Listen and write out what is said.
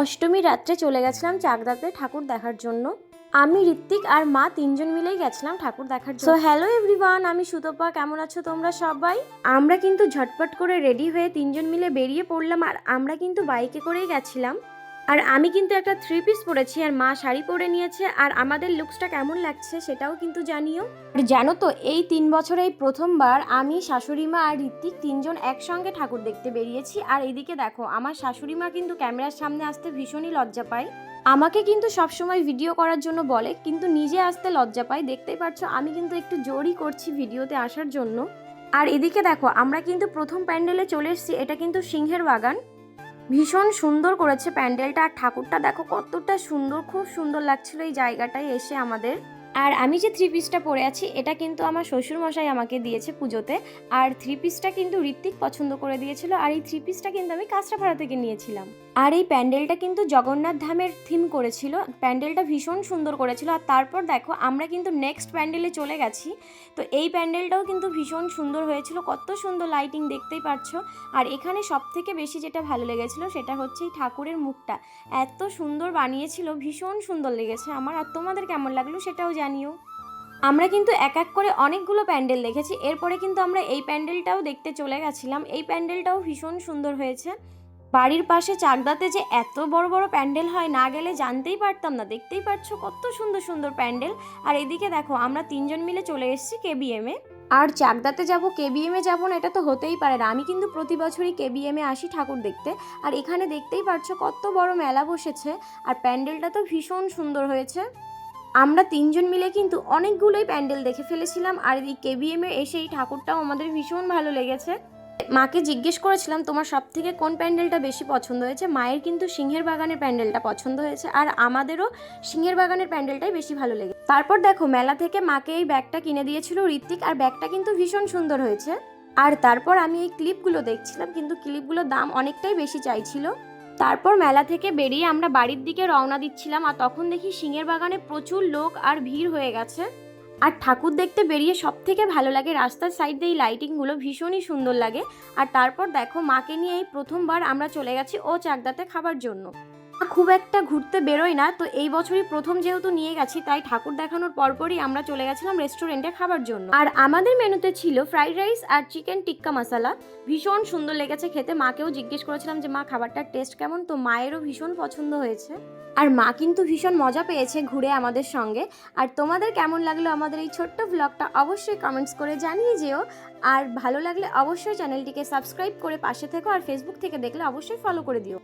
অষ্টমী রাত্রে চলে গেছিলাম চাকদাতে ঠাকুর দেখার জন্য। আমি ঋত্বিক আর মা তিনজন মিলেই গেছিলাম ঠাকুর দেখার জন্য। সো হ্যালো এভরিওয়ান, আমি সুতপা। কেমন আছো তোমরা সবাই? আমরা কিন্তু ঝটপট করে রেডি হয়ে তিনজন মিলে বেরিয়ে পড়লাম। আর আমরা কিন্তু বাইকে করেই গেছিলাম। আর আমি কিন্তু একটা 3 পিস পরেছি আর মা শাড়ি পরে নিয়েছে। আর আমাদের লুকসটা কেমন লাগছে সেটাও কিন্তু জানিও। আর জানো তো, এই 3 বছরে এই প্রথমবার আমি, শাশুড়ি মা আর ঋত্বিক তিনজন একসঙ্গে ঠাকুর দেখতে বেরিয়েছি। আর এদিকে দেখো, আমার শাশুড়ি মা কিন্তু ক্যামেরার সামনে আসতে ভীষণই লজ্জা পায়। আমাকে কিন্তু সবসময় ভিডিও করার জন্য বলে, কিন্তু নিজে আসতে লজ্জা পায়। দেখতেই পাচ্ছ আমি কিন্তু একটু জোরই করছি ভিডিওতে আসার জন্য। আর এদিকে দেখো, আমরা কিন্তু প্রথম প্যান্ডেলে চলে এসেছি। এটা কিন্তু সিংহের বাগান। ভীষণ সুন্দর করেছে প্যান্ডেলটা। আর ঠাকুরটা দেখো কতটা সুন্দর, খুব সুন্দর লাগছিল এই জায়গাটায় এসে আমাদের। আর আমি যে 3 পিসটা পরে আছি এটা কিন্তু আমার শ্বশুরমশাই আমাকে দিয়েছে পুজোতে। আর 3 পিসটা কিন্তু ঋত্বিক পছন্দ করে দিয়েছিল। আর এই 3 পিসটা কিন্তু আমি কাঁচরাপাড়া থেকে নিয়েছিলাম। আর এই প্যান্ডেলটা কিন্তু জগন্নাথ ধামের থিম করেছিল। প্যান্ডেলটা ভীষণ সুন্দর করেছিল। আর তারপর দেখো, আমরা কিন্তু নেক্সট প্যান্ডেলে চলে গেছি। তো এই প্যান্ডেলটাও কিন্তু ভীষণ সুন্দর হয়েছিল, কত সুন্দর লাইটিং দেখতেই পাচ্ছ। আর এখানে সব থেকে বেশি যেটা ভালো লেগেছিল সেটা হচ্ছে এই ঠাকুরের মুখটা এত সুন্দর বানিয়েছিল, ভীষণ সুন্দর লেগেছে আমার। আর তোমাদের কেমন লাগলো সেটাও জানিও। আমরা কিন্তু এক এক করে অনেকগুলো প্যান্ডেল দেখেছি। এরপরে কিন্তু আমরা এই প্যান্ডেলটাও দেখতে চলে গেছিলাম। এই প্যান্ডেলটাও ভীষণ সুন্দর হয়েছে। বাড়ির পাশে চাকদাতে যে এত বড় বড় প্যান্ডেল হয়, না গেলে জানতেই পারতাম না। দেখতেই পাচ্ছ কত সুন্দর সুন্দর প্যান্ডেল। আর এদিকে দেখো, আমরা তিনজন মিলে চলে এসেছি কেবিএমে। আর চাকদাতে যাব, কেবিএমে যাবো না এটা তো হতেই পারে না। আমি কিন্তু প্রতি বছরই কেবিএমে আসি ঠাকুর দেখতে। আর এখানে দেখতেই পাচ্ছ কত বড় মেলা বসেছে। আর প্যান্ডেলটা তো ভীষণ সুন্দর হয়েছে। আমরা তিনজন মিলে কিন্তু অনেকগুলোই প্যান্ডেল দেখে ফেলেছিলাম। আর এই কেবিএমে এসে এই ঠাকুরটাও আমাদের ভীষণ ভালো লেগেছে। মাকে জিজ্ঞেস করেছিলাম তোমার সব থেকে কোন প্যান্ডেলটা বেশি পছন্দ হয়েছে। মায়ের কিন্তু সিংহের বাগানের প্যান্ডেলটা পছন্দ হয়েছে। আর আমাদেরও সিংহের বাগানের প্যান্ডেলটাই বেশি ভালো লেগেছে। তারপর দেখো, মেলা থেকে মাকে এই ব্যাগটা কিনে দিয়েছিল ঋত্বিক। আর ব্যাগটা কিন্তু ভীষণ সুন্দর হয়েছে। আর তারপর আমি এই ক্লিপগুলো দেখছিলাম, কিন্তু ক্লিপগুলোর দাম অনেকটাই বেশি চাইছিল। তারপর মেলা থেকে বেরিয়ে আমরা বাড়ির দিকে রওনা দিচ্ছিলাম। আর তখন দেখি সিংহের বাগানে প্রচুর লোক আর ভিড় হয়ে গেছে। আর ঠাকুর দেখতে বেরিয়ে সব থেকে ভালো লাগে রাস্তার সাইড দিয়ে এই লাইটিংগুলো, ভীষণই সুন্দর লাগে। আর তারপর দেখো, মাকে নিয়ে এই প্রথমবার আমরা চলে গেছি ও চাকদাতে খাবার জন্য। খুব একটা ঘুরতে বেরোই না, তো এই বছরই প্রথম যেহেতু নিয়ে গেছি, তাই ঠাকুর দেখানোর পরপরই আমরা চলে গেছিলাম রেস্টুরেন্টে খাবার জন্য। আর আমাদের মেনুতে ছিল ফ্রাইড রাইস আর চিকেন টিক্কা মশলা। ভীষণ সুন্দর লেগেছে খেতে। মাকেও জিজ্ঞেস করেছিলাম যে মা, খাবারটার টেস্ট কেমন? তো মায়েরও ভীষণ পছন্দ হয়েছে। আর মা কিন্তু ভীষণ মজা পেয়েছে ঘুরে আমাদের সঙ্গে। আর তোমাদের কেমন লাগলো আমাদের এই ছোট্ট ব্লগটা অবশ্যই কমেন্টস করে জানিয়ে যেও। আর ভালো লাগলে অবশ্যই চ্যানেলটিকে সাবস্ক্রাইব করে পাশে থেকো। আর ফেসবুক থেকে দেখলে অবশ্যই ফলো করে দিও।